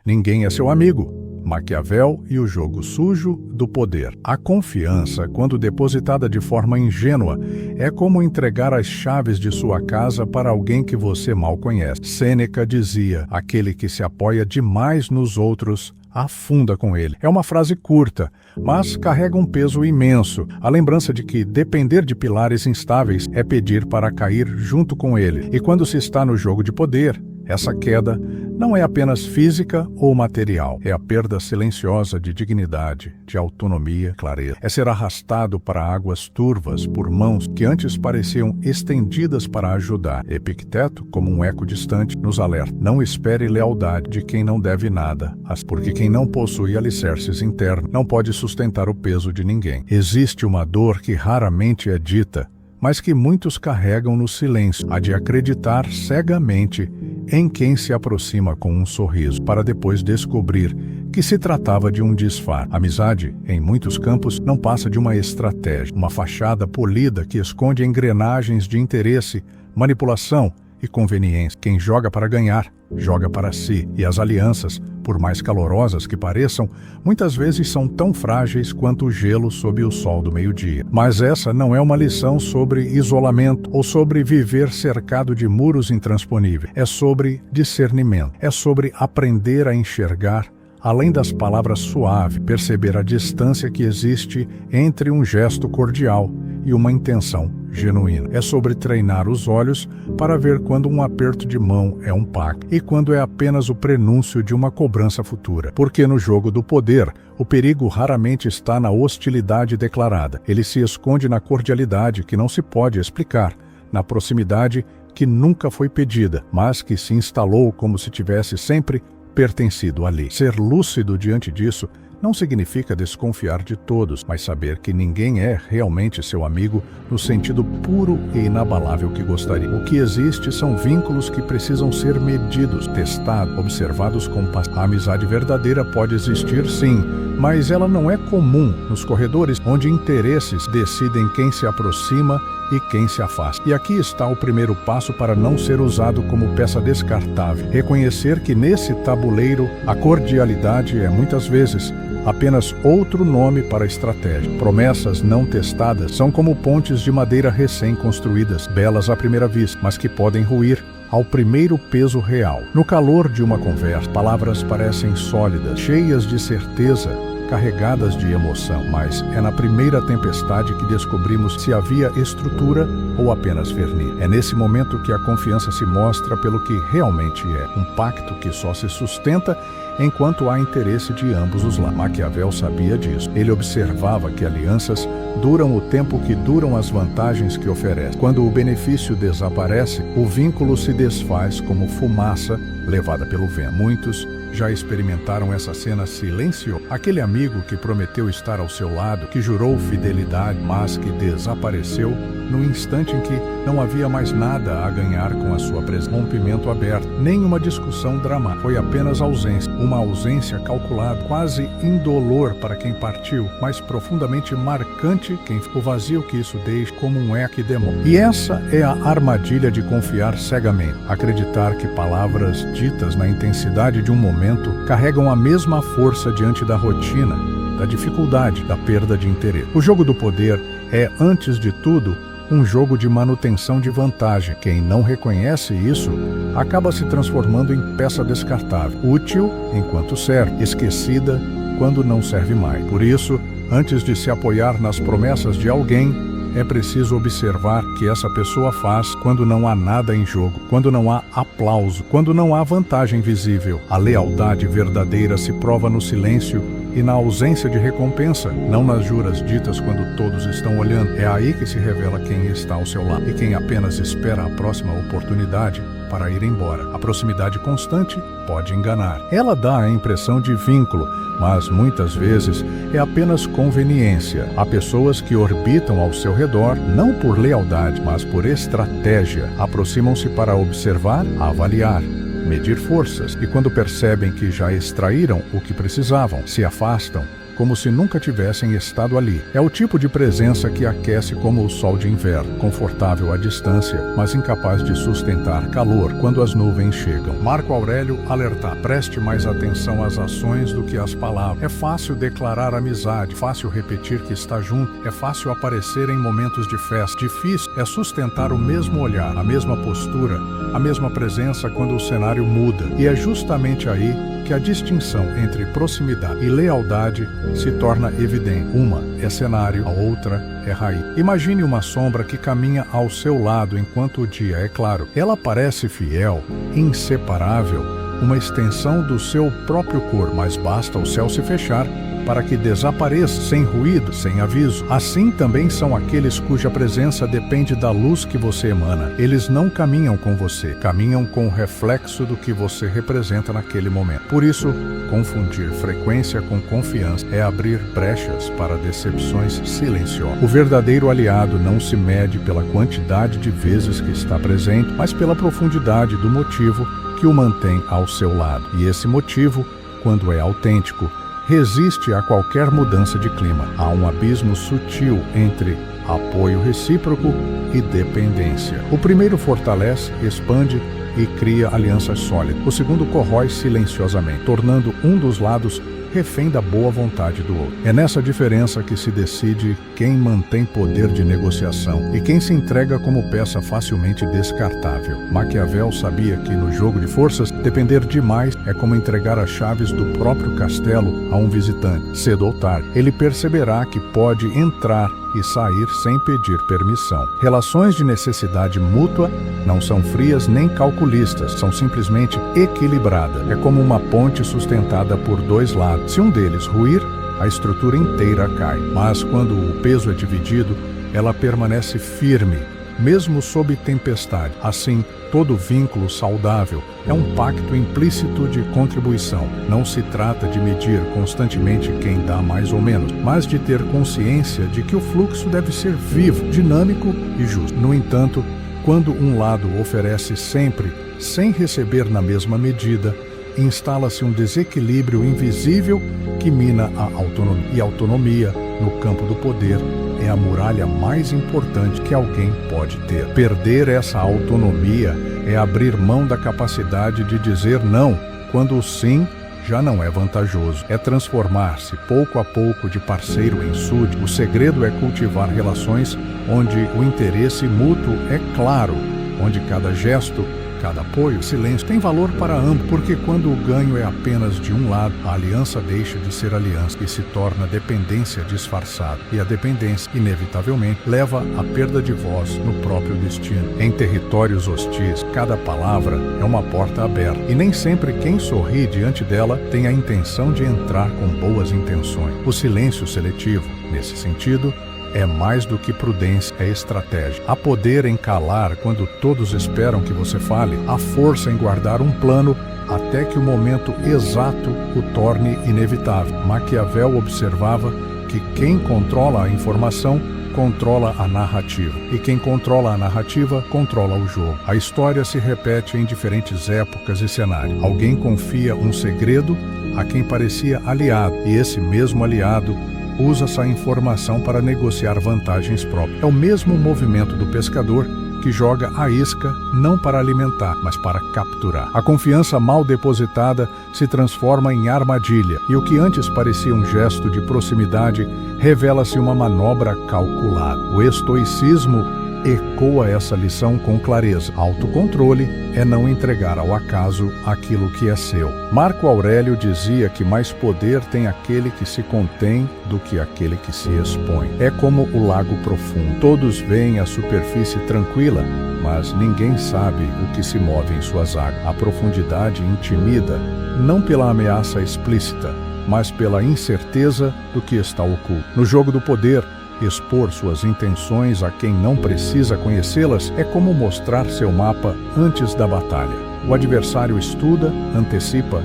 Ninguém é seu amigo. Maquiavel e o jogo sujo do poder. A confiança, quando depositada de forma ingênua, é como entregar as chaves de sua casa para alguém que você mal conhece. Sêneca dizia: aquele que se apoia demais nos outros afunda com ele. É uma frase curta, mas carrega um peso imenso. A lembrança de que depender de pilares instáveis é pedir para cair junto com ele. E quando se está no jogo de poder, essa queda não é apenas física ou material, é a perda silenciosa de dignidade, de autonomia, clareza. É ser arrastado para águas turvas por mãos que antes pareciam estendidas para ajudar. Epicteto, como um eco distante, nos alerta: não espere lealdade de quem não deve nada, porque quem não possui alicerces internos não pode sustentar o peso de ninguém. Existe uma dor que raramente é dita, mas que muitos carregam no silêncio, a de acreditar cegamente em quem se aproxima com um sorriso, para depois descobrir que se tratava de um disfarce. Amizade, em muitos campos, não passa de uma estratégia, uma fachada polida que esconde engrenagens de interesse, manipulação e conveniência. Quem joga para ganhar, joga para si, e as alianças, por mais calorosas que pareçam, muitas vezes são tão frágeis quanto o gelo sob o sol do meio-dia. Mas essa não é uma lição sobre isolamento ou sobre viver cercado de muros intransponíveis. É sobre discernimento. É sobre aprender a enxergar além das palavras suaves, perceber a distância que existe entre um gesto cordial e uma intenção genuína. É sobre treinar os olhos para ver quando um aperto de mão é um pacto e quando é apenas o prenúncio de uma cobrança futura. Porque no jogo do poder, o perigo raramente está na hostilidade declarada. Ele se esconde na cordialidade que não se pode explicar, na proximidade que nunca foi pedida, mas que se instalou como se tivesse sempre pertencido ali. Ser lúcido diante disso não significa desconfiar de todos, mas saber que ninguém é realmente seu amigo no sentido puro e inabalável que gostaria. O que existe são vínculos que precisam ser medidos, testados, observados com paciência. A amizade verdadeira pode existir, sim, mas ela não é comum nos corredores onde interesses decidem quem se aproxima e quem se afasta. E aqui está o primeiro passo para não ser usado como peça descartável. Reconhecer que nesse tabuleiro a cordialidade é muitas vezes apenas outro nome para a estratégia. Promessas não testadas são como pontes de madeira recém-construídas, belas à primeira vista, mas que podem ruir ao primeiro peso real. No calor de uma conversa, palavras parecem sólidas, cheias de certeza, carregadas de emoção, mas é na primeira tempestade que descobrimos se havia estrutura ou apenas verniz. É nesse momento que a confiança se mostra pelo que realmente é, um pacto que só se sustenta enquanto há interesse de ambos os lados. Maquiavel sabia disso. Ele observava que alianças duram o tempo que duram as vantagens que oferecem. Quando o benefício desaparece, o vínculo se desfaz como fumaça levada pelo vento. Muitos já experimentaram essa cena silenciosa. Aquele amigo que prometeu estar ao seu lado, que jurou fidelidade, mas que desapareceu no instante em que não havia mais nada a ganhar com a sua presença. Rompimento aberto, nenhuma discussão dramática, foi apenas ausência. Uma ausência calculada, quase indolor para quem partiu, mas profundamente marcante o vazio que isso deixa como um eco que demora. E essa é a armadilha de confiar cegamente. Acreditar que palavras ditas na intensidade de um momento carregam a mesma força diante da rotina, da dificuldade, da perda de interesse. O jogo do poder é, antes de tudo, um jogo de manutenção de vantagem. Quem não reconhece isso acaba se transformando em peça descartável, útil enquanto serve, esquecida quando não serve mais. Por isso, antes de se apoiar nas promessas de alguém, é preciso observar o que essa pessoa faz quando não há nada em jogo, quando não há aplauso, quando não há vantagem visível. A lealdade verdadeira se prova no silêncio e na ausência de recompensa, não nas juras ditas quando todos estão olhando. É aí que se revela quem está ao seu lado e quem apenas espera a próxima oportunidade para ir embora. A proximidade constante pode enganar. Ela dá a impressão de vínculo, mas muitas vezes é apenas conveniência. Há pessoas que orbitam ao seu redor, não por lealdade, mas por estratégia. Aproximam-se para observar, avaliar, medir forças, e quando percebem que já extraíram o que precisavam, se afastam como se nunca tivessem estado ali. É o tipo de presença que aquece como o sol de inverno, confortável à distância, mas incapaz de sustentar calor quando as nuvens chegam. Marco Aurélio alerta: preste mais atenção às ações do que às palavras. É fácil declarar amizade, fácil repetir que está junto, é fácil aparecer em momentos de festa. Difícil é sustentar o mesmo olhar, a mesma postura, a mesma presença quando o cenário muda. E é justamente aí que a distinção entre proximidade e lealdade se torna evidente. Uma é cenário, a outra é raiz. Imagine uma sombra que caminha ao seu lado enquanto o dia é claro. Ela parece fiel, inseparável, uma extensão do seu próprio corpo, mas basta o céu se fechar para que desapareça, sem ruído, sem aviso. Assim também são aqueles cuja presença depende da luz que você emana. Eles não caminham com você, caminham com o reflexo do que você representa naquele momento. Por isso, confundir frequência com confiança é abrir brechas para decepções silenciosas. O verdadeiro aliado não se mede pela quantidade de vezes que está presente, mas pela profundidade do motivo que o mantém ao seu lado. E esse motivo, quando é autêntico, resiste a qualquer mudança de clima. Há um abismo sutil entre apoio recíproco e dependência. O primeiro fortalece, expande e cria alianças sólidas. O segundo corrói silenciosamente, tornando um dos lados refém da boa vontade do outro. É nessa diferença que se decide quem mantém poder de negociação e quem se entrega como peça facilmente descartável. Maquiavel sabia que no jogo de forças, depender demais é como entregar as chaves do próprio castelo a um visitante. Cedo ou tarde, ele perceberá que pode entrar e sair sem pedir permissão. Relações de necessidade mútua não são frias nem calculistas, são simplesmente equilibradas. É como uma ponte sustentada por dois lados. Se um deles ruir, a estrutura inteira cai. Mas quando o peso é dividido, ela permanece firme, mesmo sob tempestade. Assim, todo vínculo saudável é um pacto implícito de contribuição. Não se trata de medir constantemente quem dá mais ou menos, mas de ter consciência de que o fluxo deve ser vivo, dinâmico e justo. No entanto, quando um lado oferece sempre, sem receber na mesma medida, instala-se um desequilíbrio invisível que mina a autonomia. E a autonomia, no campo do poder, é a muralha mais importante que alguém pode ter. Perder essa autonomia é abrir mão da capacidade de dizer não, quando o sim já não é vantajoso. É transformar-se pouco a pouco de parceiro em súdito. O segredo é cultivar relações onde o interesse mútuo é claro, onde cada gesto, cada apoio, silêncio tem valor para ambos, porque quando o ganho é apenas de um lado, a aliança deixa de ser aliança e se torna dependência disfarçada. E a dependência, inevitavelmente, leva à perda de voz no próprio destino. Em territórios hostis, cada palavra é uma porta aberta, e nem sempre quem sorri diante dela tem a intenção de entrar com boas intenções. O silêncio seletivo, nesse sentido, é mais do que prudência, é estratégia. Há poder em calar quando todos esperam que você fale. Há força em guardar um plano até que o momento exato o torne inevitável. Maquiavel observava que quem controla a informação controla a narrativa. E quem controla a narrativa, controla o jogo. A história se repete em diferentes épocas e cenários. Alguém confia um segredo a quem parecia aliado, e esse mesmo aliado usa essa informação para negociar vantagens próprias. É o mesmo movimento do pescador que joga a isca não para alimentar, mas para capturar. A confiança mal depositada se transforma em armadilha, e o que antes parecia um gesto de proximidade revela-se uma manobra calculada. O estoicismo ecoa essa lição com clareza. Autocontrole é não entregar ao acaso aquilo que é seu. Marco Aurélio dizia que mais poder tem aquele que se contém do que aquele que se expõe. É como o lago profundo. Todos veem a superfície tranquila, mas ninguém sabe o que se move em suas águas. A profundidade intimida, não pela ameaça explícita, mas pela incerteza do que está oculto. No jogo do poder, expor suas intenções a quem não precisa conhecê-las é como mostrar seu mapa antes da batalha. O adversário estuda, antecipa,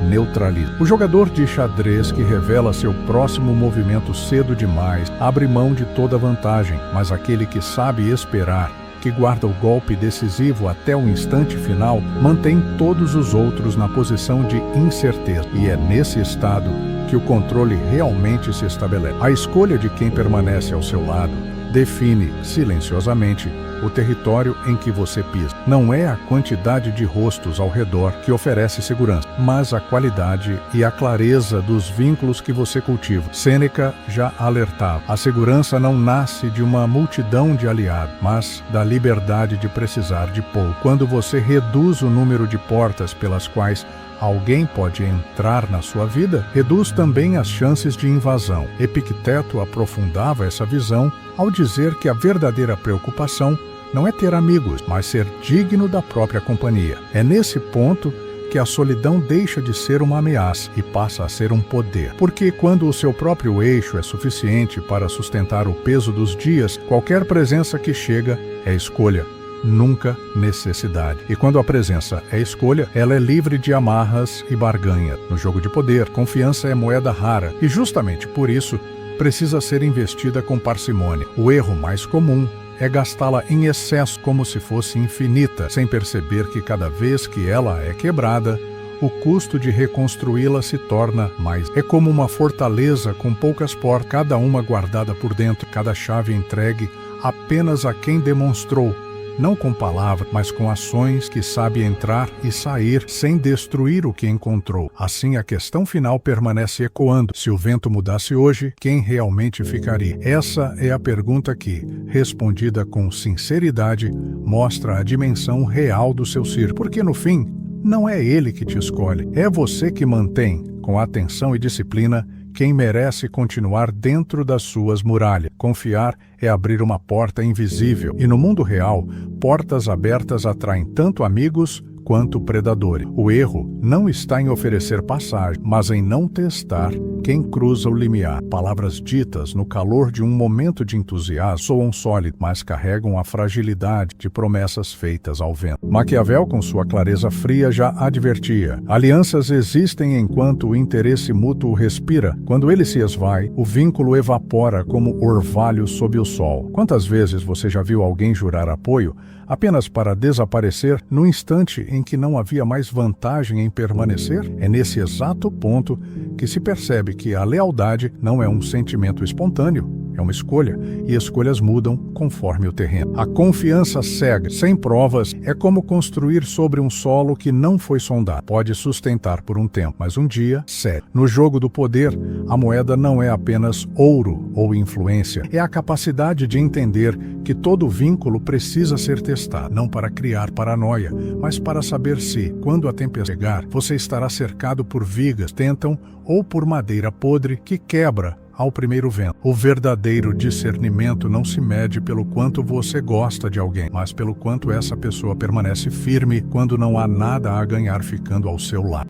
neutraliza. O jogador de xadrez que revela seu próximo movimento cedo demais abre mão de toda vantagem, mas aquele que sabe esperar, que guarda o golpe decisivo até o instante final, mantém todos os outros na posição de incerteza. E é nesse estado que que o controle realmente se estabelece. A escolha de quem permanece ao seu lado define, silenciosamente, o território em que você pisa. Não é a quantidade de rostos ao redor que oferece segurança, mas a qualidade e a clareza dos vínculos que você cultiva. Sêneca já alertava: a segurança não nasce de uma multidão de aliados, mas da liberdade de precisar de pouco. Quando você reduz o número de portas pelas quais alguém pode entrar na sua vida, reduz também as chances de invasão. Epicteto aprofundava essa visão ao dizer que a verdadeira preocupação não é ter amigos, mas ser digno da própria companhia. É nesse ponto que a solidão deixa de ser uma ameaça e passa a ser um poder. Porque quando o seu próprio eixo é suficiente para sustentar o peso dos dias, qualquer presença que chega é escolha, nunca necessidade. E quando a presença é escolha, ela é livre de amarras e barganhas. No jogo de poder, confiança é moeda rara e justamente por isso precisa ser investida com parcimônia. O erro mais comum é gastá-la em excesso, como se fosse infinita, sem perceber que cada vez que ela é quebrada, o custo de reconstruí-la se torna mais. É como uma fortaleza com poucas portas, cada uma guardada por dentro, cada chave entregue apenas a quem demonstrou, não com palavras, mas com ações que sabe entrar e sair sem destruir o que encontrou. Assim, a questão final permanece ecoando. Se o vento mudasse hoje, quem realmente ficaria? Essa é a pergunta que, respondida com sinceridade, mostra a dimensão real do seu ser. Porque, no fim, não é ele que te escolhe. É você que mantém, com atenção e disciplina, quem merece continuar dentro das suas muralhas. Confiar é abrir uma porta invisível. E no mundo real, portas abertas atraem tanto amigos quanto predadores. O erro não está em oferecer passagem, mas em não testar quem cruza o limiar. Palavras ditas no calor de um momento de entusiasmo soam sólidas, mas carregam a fragilidade de promessas feitas ao vento. Maquiavel, com sua clareza fria, já advertia: alianças existem enquanto o interesse mútuo respira. Quando ele se esvai, o vínculo evapora como orvalho sob o sol. Quantas vezes você já viu alguém jurar apoio apenas para desaparecer no instante em que não havia mais vantagem em permanecer? É nesse exato ponto que se percebe que a lealdade não é um sentimento espontâneo, é uma escolha, e escolhas mudam conforme o terreno. A confiança cega, sem provas, é como construir sobre um solo que não foi sondado. Pode sustentar por um tempo, mas um dia cede. No jogo do poder, a moeda não é apenas ouro ou influência, é a capacidade de entender que todo vínculo precisa ser testado, não para criar paranoia, mas para saber se, quando a tempestade chegar, você estará cercado por vigas que tentam ou por madeira podre que quebra ao primeiro vento. O verdadeiro discernimento não se mede pelo quanto você gosta de alguém, mas pelo quanto essa pessoa permanece firme quando não há nada a ganhar ficando ao seu lado.